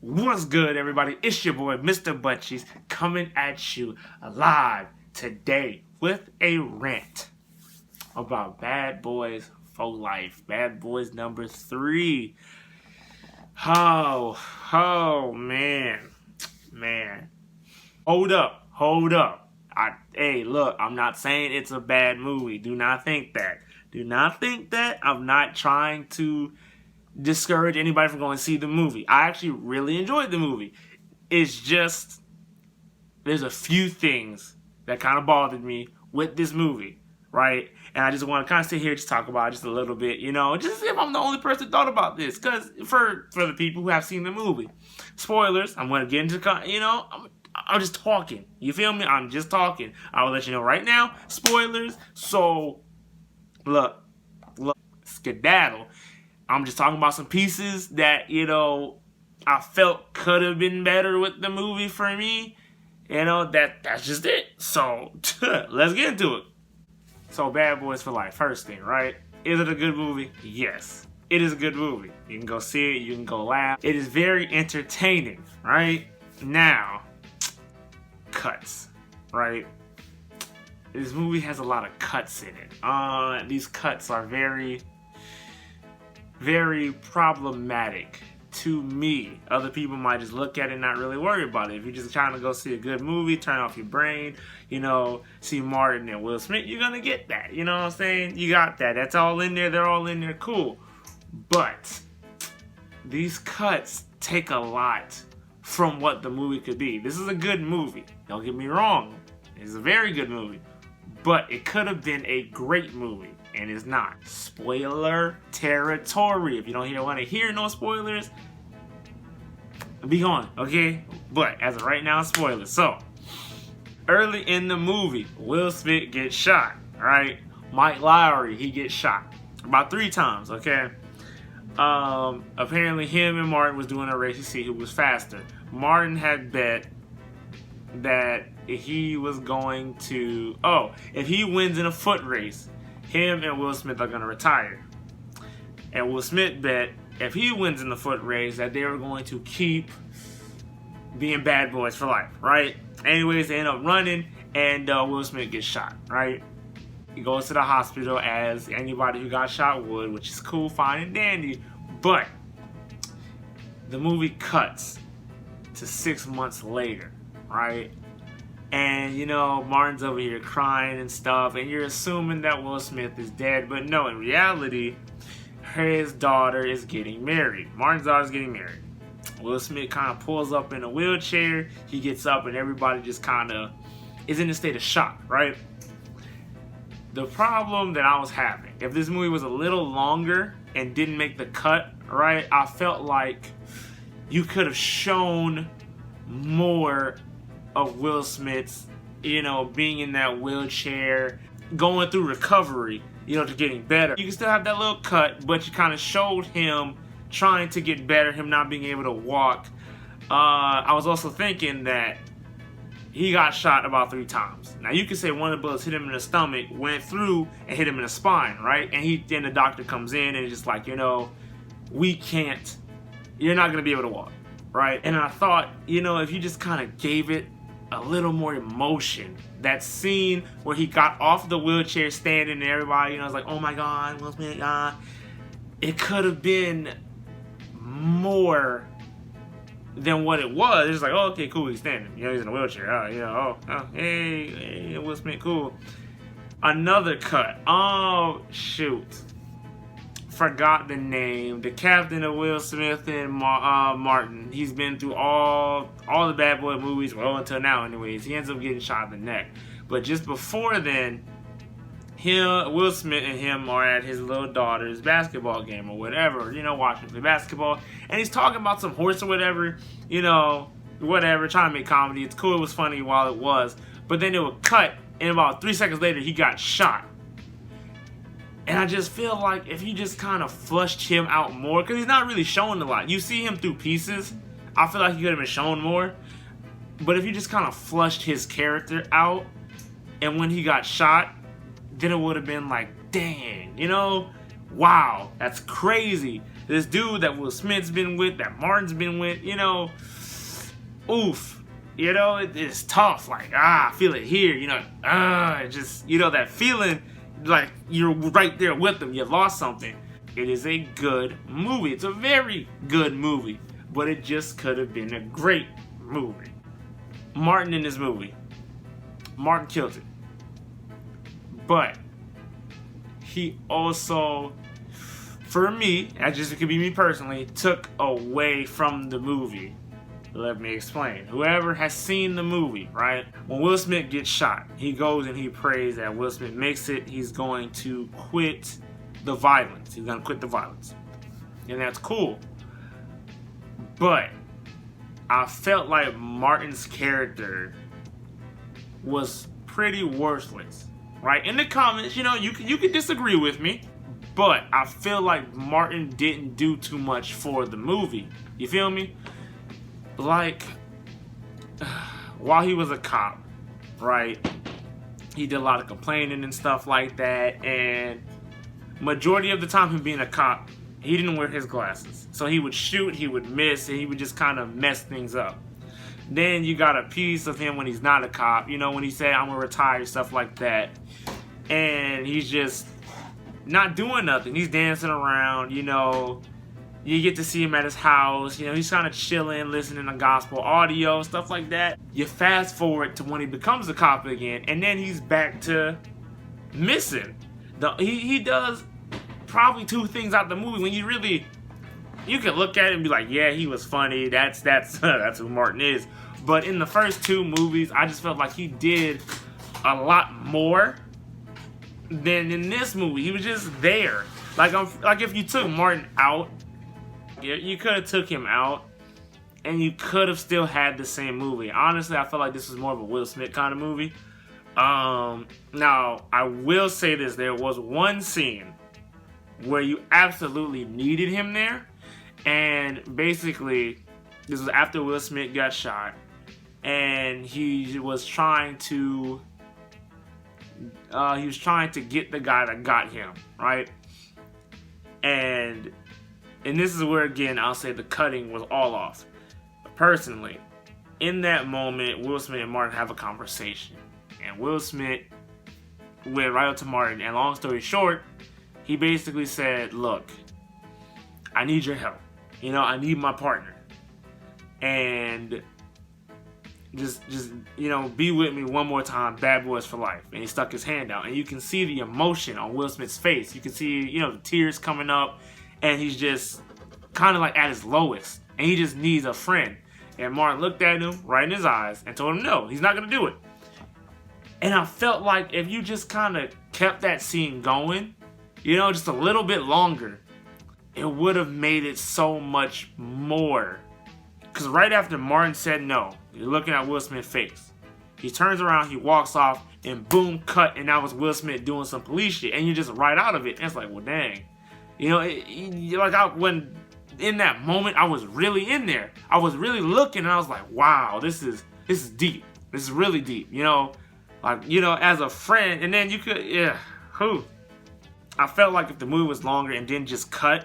What's good, everybody? It's your boy, Mr. Buttcheese, coming at you live today with a rant about Bad Boys for Life. Bad Boys number 3. Oh, man. Hold up. Hey, look, I'm not saying it's a bad movie. Do not think that. I'm not trying to discourage anybody from going to see the movie. I actually really enjoyed the movie. It's just there's a few things that kind of bothered me with this movie, right? And I just want to kind of sit here and just talk about it just a little bit, just if I'm the only person who thought about this, because for the people who have seen the movie, spoilers. I'm going to get into I'm just talking. You feel me? I'm just talking. I will let you know right now, spoilers. So look, skedaddle. I'm just talking about some pieces that, I felt could have been better with the movie for me. That's just it. So, let's get into it. So, Bad Boys for Life. First thing, right? Is it a good movie? Yes. It is a good movie. You can go see it. You can go laugh. It is very entertaining, right? Now, cuts, right? This movie has a lot of cuts in it. These cuts are very problematic to me. Other people might just look at it and not really worry about it. If you're just trying to go see a good movie, turn off your brain, see Martin and Will Smith, you're gonna get that. You know what I'm saying? You got that. That's all in there. They're all in there. Cool. But these cuts take a lot from what the movie could be. This is a good movie. Don't get me wrong. It's a very good movie. But it could have been a great movie. And it's not. Spoiler territory. If you don't want to hear no spoilers, be gone, okay? But as of right now, spoilers. So, early in the movie, Will Smith gets shot, right? Mike Lowry, he gets shot. About 3 times, okay? Apparently him and Martin was doing a race to see who was faster. Martin had bet that he was going to... if he wins in a foot race, him and Will Smith are going to retire. And Will Smith bet if he wins in the foot race that they were going to keep being bad boys for life, right? Anyways, they end up running and Will Smith gets shot, right? He goes to the hospital as anybody who got shot would, which is cool, fine, and dandy. But the movie cuts to 6 months later, right? And, Martin's over here crying and stuff, and you're assuming that Will Smith is dead. But no, in reality, his daughter is getting married. Martin's daughter's getting married. Will Smith kind of pulls up in a wheelchair. He gets up, and everybody just kind of is in a state of shock, right? The problem that I was having, if this movie was a little longer and didn't make the cut, right, I felt like you could have shown more of Will Smith's, being in that wheelchair, going through recovery, to getting better. You can still have that little cut, but you kind of showed him trying to get better, him not being able to walk. I was also thinking that he got shot about 3 times. Now, you could say one of the bullets hit him in the stomach, went through, and hit him in the spine, right? And then the doctor comes in and is just like, we can't, you're not going to be able to walk, right? And I thought, if you just kind of gave it a little more emotion. That scene where he got off the wheelchair standing and everybody, was like, oh my God, Will Smith, it could have been more than what it was. It's like, oh, okay, cool, he's standing. He's in a wheelchair. Hey, Will Smith, cool. Another cut. Oh, shoot. Forgot the name. The captain of Will Smith and Martin. He's been through all the Bad Boy movies, well, until now anyways. He ends up getting shot in the neck. But just before then, Will Smith and him are at his little daughter's basketball game or whatever, watching play basketball. And he's talking about some horse or whatever, whatever, trying to make comedy. It's cool, it was funny while it was. But then it would cut, and about 3 seconds later, he got shot. And I just feel like if you just kind of flushed him out more, because he's not really showing a lot. You see him through pieces. I feel like he could have been shown more. But if you just kind of flushed his character out, and when he got shot, then it would have been like, dang, wow, that's crazy This dude that Will Smith's been with, that Martin's been with, you know, oof. You know, it's tough. Like, I feel it here. You know, just, you know, that feeling like you're right there with them. You lost something. It is a good movie. It's a very good movie. But it just could have been a great movie. Martin in this movie. Martin killed it. But he also, for me, it could be me personally, took away from the movie. Let me explain. Whoever has seen the movie, right? When Will Smith gets shot, he goes and he prays that Will Smith makes it. He's going to quit the violence. He's going to quit the violence. And that's cool. But I felt like Martin's character was pretty worthless, right? In the comments, you know, you can disagree with me, but I feel like Martin didn't do too much for the movie. You feel me? Like, while he was a cop, right, he did a lot of complaining and stuff like that, and majority of the time him being a cop, he didn't wear his glasses. So he would shoot, he would miss, and he would just kind of mess things up. Then you got a piece of him when he's not a cop, you know, when he said, I'm gonna retire, stuff like that. And he's just not doing nothing. He's dancing around, you know. You get to see him at his house, you know, he's kind of chilling, listening to gospel audio, stuff like that. You fast forward to when he becomes a cop again, and then he's back to missing. He does probably two things out the movie when you can look at it and be like, yeah, he was funny, that's who Martin is. But in the first two movies, I just felt like he did a lot more than in this movie. He was just there. Like if you took Martin out, you could have took him out, and you could have still had the same movie. Honestly, I feel like this was more of a Will Smith kind of movie. Now, I will say this. There was one scene where you absolutely needed him there. And basically, this was after Will Smith got shot. And he was trying to get the guy that got him, right? And this is where, again, I'll say the cutting was all off. Personally, in that moment, Will Smith and Martin have a conversation. And Will Smith went right up to Martin. And long story short, he basically said, look, I need your help. You know, I need my partner. And just you know, be with me one more time. Bad boys for life. And he stuck his hand out. And you can see the emotion on Will Smith's face. You can see, you know, the tears coming up. And he's just kind of like at his lowest. And he just needs a friend. And Martin looked at him right in his eyes and told him no, he's not going to do it. And I felt like if you just kind of kept that scene going, you know, just a little bit longer, it would have made it so much more. Because right after Martin said no, you're looking at Will Smith's face. He turns around, he walks off, and boom, cut, and that was Will Smith doing some police shit. And you're just right out of it. And it's like, well, dang. You know, when in that moment, I was really in there. I was really looking, and I was like, wow, this is deep. This is really deep, you know. Like, you know, as a friend, and then you could, I felt like if the movie was longer and didn't just cut,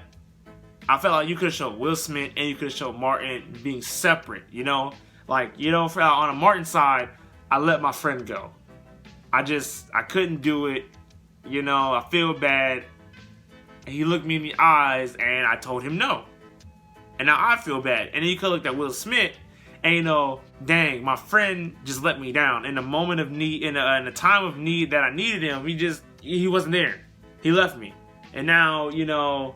I felt like you could have showed Will Smith and you could have showed Martin being separate, you know? Like, you know, on a Martin side, I let my friend go. I couldn't do it, you know, I feel bad. And he looked me in the eyes and I told him no. And now I feel bad. And then you could have looked at Will Smith and, you know, dang, my friend just let me down. In the moment of need, in the time of need that I needed him, he wasn't there. He left me. And now, you know,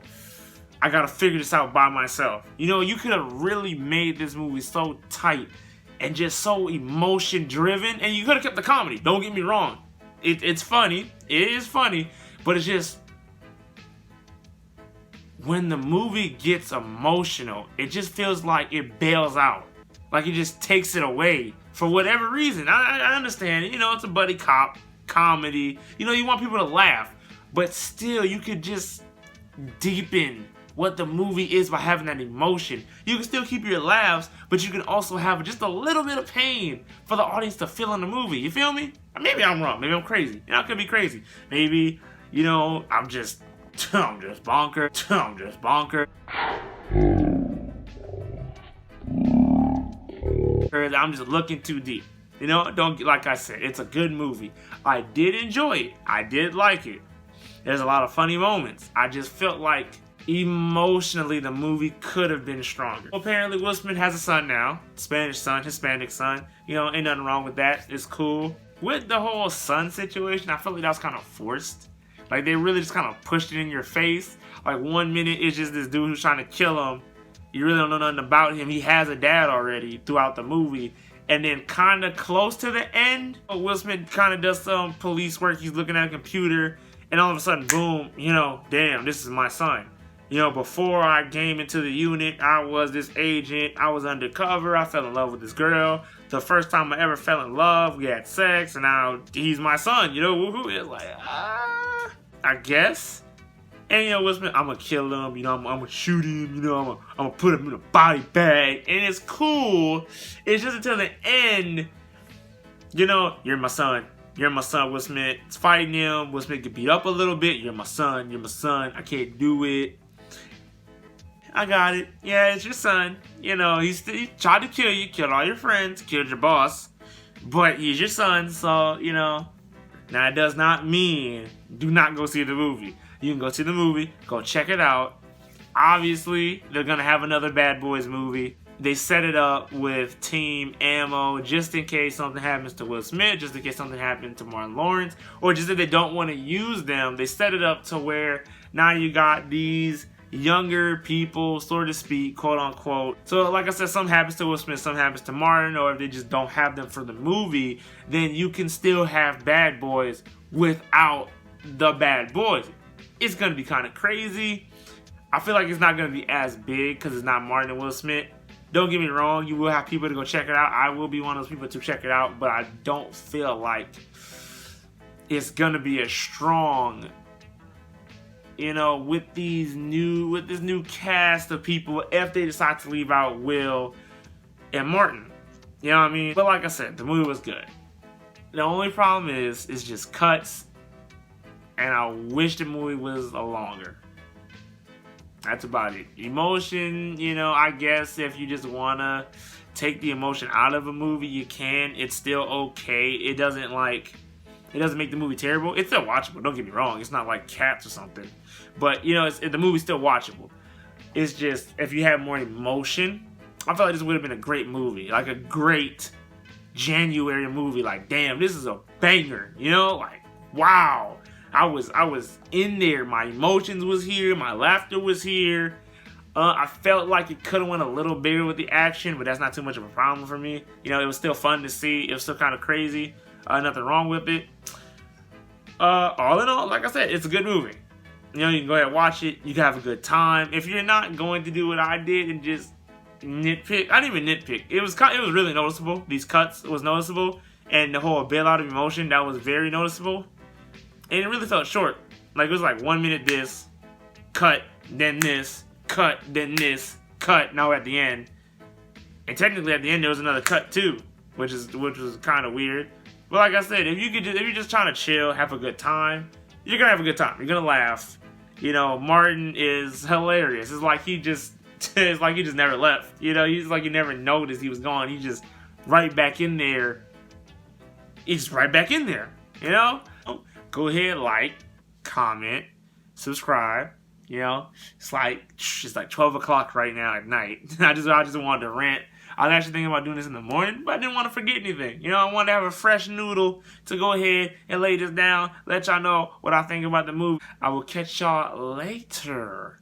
I gotta figure this out by myself. You know, you could have really made this movie so tight and just so emotion driven. And you could have kept the comedy. Don't get me wrong. It's funny. It is funny. But it's just, when the movie gets emotional, it just feels like it bails out. Like it just takes it away for whatever reason. I understand it. You know, it's a buddy cop comedy. You know, you want people to laugh. But still, you could just deepen what the movie is by having that emotion. You can still keep your laughs, but you can also have just a little bit of pain for the audience to feel in the movie. You feel me? Maybe I'm wrong. Maybe I'm crazy. You know, I could be crazy. Maybe, you know, I'm just I'm just bonkers. I'm just bonkers. I'm just looking too deep. You know, like I said, it's a good movie. I did enjoy it. I did like it. There's a lot of funny moments. I just felt like emotionally the movie could have been stronger. Apparently Will Smith has a son now. Spanish son, Hispanic son. You know, ain't nothing wrong with that. It's cool. With the whole son situation, I felt like that was kind of forced. Like they really just kind of pushed it in your face. Like 1 minute it's just this dude who's trying to kill him. You really don't know nothing about him. He has a dad already throughout the movie. And then kind of close to the end, Will Smith kind of does some police work. He's looking at a computer. And all of a sudden, boom, you know, damn, this is my son. You know, before I came into the unit, I was this agent. I was undercover. I fell in love with this girl. The first time I ever fell in love, we had sex. And now he's my son. You know, woohoo. It's like, I guess. And, you know, Will Smith, I'm going to kill him. You know, I'm going to shoot him. You know, I'm going to put him in a body bag. And it's cool. It's just until the end, you know, you're my son. You're my son, Will Smith. It's fighting him. Will Smith get beat up a little bit. You're my son. You're my son. I can't do it. I got it. Yeah, it's your son. You know, he tried to kill you. Killed all your friends. Killed your boss. But he's your son. So, you know. Now, it does not mean do not go see the movie. You can go see the movie, go check it out. Obviously, they're going to have another Bad Boys movie. They set it up with Team Ammo just in case something happens to Will Smith, just in case something happened to Martin Lawrence, or just if they don't want to use them. They set it up to where now you got these younger people, so to speak, quote unquote. So like I said, something happens to Will Smith, something happens to Martin, or if they just don't have them for the movie, then you can still have Bad Boys without the Bad Boys. It's going to be kind of crazy. I feel like it's not going to be as big because it's not Martin and Will Smith. Don't get me wrong, you will have people to go check it out. I will be one of those people to check it out, but I don't feel like it's going to be as strong, you know, with this new cast of people if they decide to leave out Will and Martin. You know what I mean? But like I said, the movie was good. The only problem is just cuts. And I wish the movie was longer. That's about it. Emotion, you know, I guess if you just want to take the emotion out of a movie, you can. It's still okay. It doesn't make the movie terrible. It's still watchable. Don't get me wrong. It's not like Cats or something. But, you know, the movie's still watchable. It's just, if you have more emotion, I feel like this would have been a great movie. Like a great January movie. Like, damn, this is a banger. You know, like, wow. I was in there. My emotions was here. My laughter was here. I felt like it could have went a little bigger with the action, but that's not too much of a problem for me. You know, it was still fun to see. It was still kind of crazy. Nothing wrong with it. All in all, like I said, it's a good movie. You know, you can go ahead and watch it. You can have a good time. If you're not going to do what I did and just nitpick, I didn't even nitpick. It was really noticeable. These cuts was noticeable, and the whole bailout of emotion, that was very noticeable. And it really felt short. Like, it was like 1 minute this, cut, then this, cut, then this, cut, now at the end. And technically at the end there was another cut too, which was kind of weird. But like I said, if you're just trying to chill, have a good time, you're gonna have a good time. You're gonna laugh. You know, Martin is hilarious. It's like he just never left. You know, he's like he never noticed he was gone. He's just right back in there. He's right back in there. You know? Go ahead, like, comment, subscribe. You know, it's like 12 o'clock right now at night. I just wanted to rant. I was actually thinking about doing this in the morning, but I didn't want to forget anything. You know, I wanted to have a fresh noodle to go ahead and lay this down, let y'all know what I think about the movie. I will catch y'all later.